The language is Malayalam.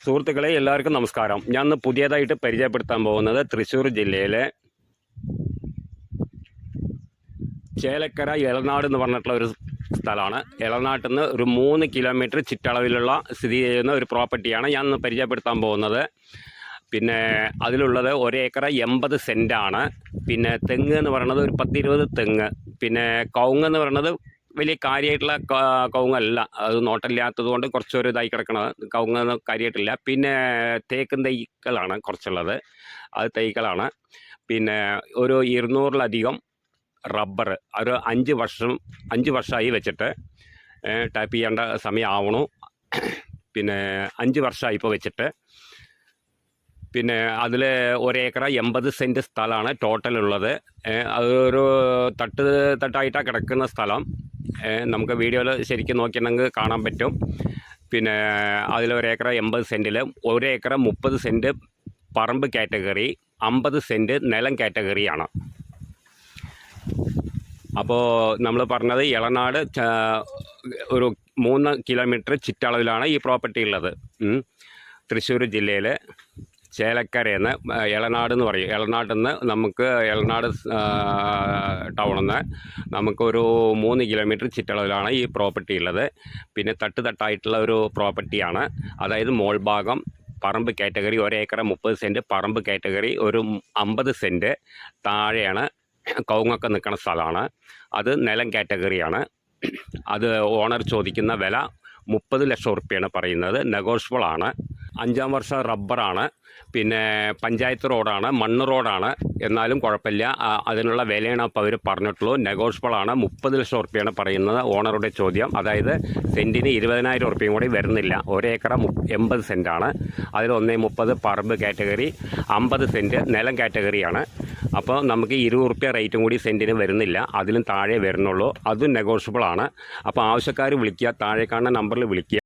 സുഹൃത്തുക്കളെ എല്ലാവർക്കും നമസ്കാരം. ഞാൻ ഇന്ന് പുതിയതായിട്ട് പരിചയപ്പെടുത്താൻ പോകുന്നത് തൃശ്ശൂർ ജില്ലയിലെ ചേലക്കര എളനാട് എന്ന് പറഞ്ഞിട്ടുള്ള ഒരു സ്ഥലമാണ്. എളനാട്ടിൽ നിന്ന് ഒരു 3 കിലോമീറ്റർ ചുറ്റളവിലുള്ള സ്ഥിതി ചെയ്യുന്ന ഒരു പ്രോപ്പർട്ടിയാണ് ഞാൻ ഇന്ന് പരിചയപ്പെടുത്താൻ പോകുന്നത്. പിന്നെ അതിലുള്ളത് 1 ഏക്കർ 80 സെൻറ്റാണ്. പിന്നെ തെങ്ങ് എന്ന് പറയുന്നത് ഒരു 10-20 തെങ്ങ്. പിന്നെ കവുങ്ങ് എന്ന് പറയുന്നത് വലിയ കാര്യമായിട്ടുള്ള കവുങ്ങല്ല, അത് നോട്ടമില്ലാത്തത് കൊണ്ട് കുറച്ചൊരു ഇതായി കിടക്കണത്. കവുങ്ങ് കാര്യമായിട്ടില്ല. പിന്നെ തേക്കും തൈകളാണ് കുറച്ചുള്ളത്, അത് തൈകളാണ്. പിന്നെ ഒരു 200-ലധികം റബ്ബർ, ഒരു 5 വർഷമായി വെച്ചിട്ട് ടാപ്പ് ചെയ്യേണ്ട സമയമാവണു. പിന്നെ 5 വർഷമായി ഇപ്പോൾ വെച്ചിട്ട്. പിന്നെ അതിൽ 1 ഏക്കർ 80 സെൻറ്റ് സ്ഥലമാണ് ടോട്ടലുള്ളത്. അതൊരു തട്ടായിട്ടാണ് കിടക്കുന്ന സ്ഥലം. നമുക്ക് വീഡിയോയിൽ ശരിക്കും നോക്കിയിട്ടുണ്ടെങ്കിൽ കാണാൻ പറ്റും. പിന്നെ അതിൽ 1 ഏക്കർ 80 സെൻറ്റിൽ 1 ഏക്കർ 30 സെൻറ്റ് പറമ്പ് കാറ്റഗറി, 50 സെൻറ്റ് നിലം കാറ്റഗറിയാണ്. അപ്പോൾ നമ്മൾ പറഞ്ഞത് എളനാട് ഒരു 3 കിലോമീറ്റർ ചുറ്റളവിലാണ് ഈ പ്രോപ്പർട്ടി ഉള്ളത്. തൃശ്ശൂർ ജില്ലയിൽ ചേലക്കരയെന്ന് എളനാട് എന്ന് പറയും. എളനാട്ടിൽ നിന്ന് നമുക്ക് എളനാട് ടൗണിൽ നിന്ന് നമുക്കൊരു 3 കിലോമീറ്റർ ചുറ്റളവിലാണ് ഈ പ്രോപ്പർട്ടി ഉള്ളത്. പിന്നെ തട്ടായിട്ടുള്ള ഒരു പ്രോപ്പർട്ടിയാണ്. അതായത് മോൾ ഭാഗം പറമ്പ് കാറ്റഗറി 1 ഏക്കർ 30 സെൻറ്റ് പറമ്പ് കാറ്റഗറി, ഒരു 50 സെൻറ്റ് താഴെയാണ് കവുങ്ങൊക്കെ നിൽക്കുന്ന സ്ഥലമാണ്. അത് നിലം കാറ്റഗറിയാണ്. അത് ഓണർ ചോദിക്കുന്ന വില 30 ലക്ഷം ഉറുപ്പ്യാണ് പറയുന്നത്. നെഗോഷ്യബിളാണ്. 5-ാം വർഷം റബ്ബറാണ്. പിന്നെ പഞ്ചായത്ത് റോഡാണ്, മണ്ണ് റോഡാണ്. എന്നാലും കുഴപ്പമില്ല, അതിനുള്ള വിലയാണ് അപ്പോൾ അവർ പറഞ്ഞിട്ടുള്ളൂ. നെഗോഷ്യബിളാണ്. 30 ലക്ഷം ഉറുപ്പ്യാണ് പറയുന്നത് ഓണറുടെ ചോദ്യം. അതായത് സെൻറ്റിന് 20,000 ഉറുപ്പ്യയും കൂടി വരുന്നില്ല. 1 ഏക്കർ 80 സെൻറ്റാണ്. അതിൽ 1.30 പറമ്പ് കാറ്റഗറി, 50 സെൻറ്റ് നിലം കാറ്റഗറിയാണ്. അപ്പോൾ നമുക്ക് 20 ഉറുപ്പ്യ റേറ്റും കൂടി സെൻറ്റിന് വരുന്നില്ല, അതിലും താഴെ വരുന്നുള്ളൂ. അതും നെഗോഷ്യബിളാണ്. അപ്പോൾ ആവശ്യക്കാർ വിളിക്കുക, താഴെ കാണുന്ന നമ്പറിൽ വിളിക്കുക.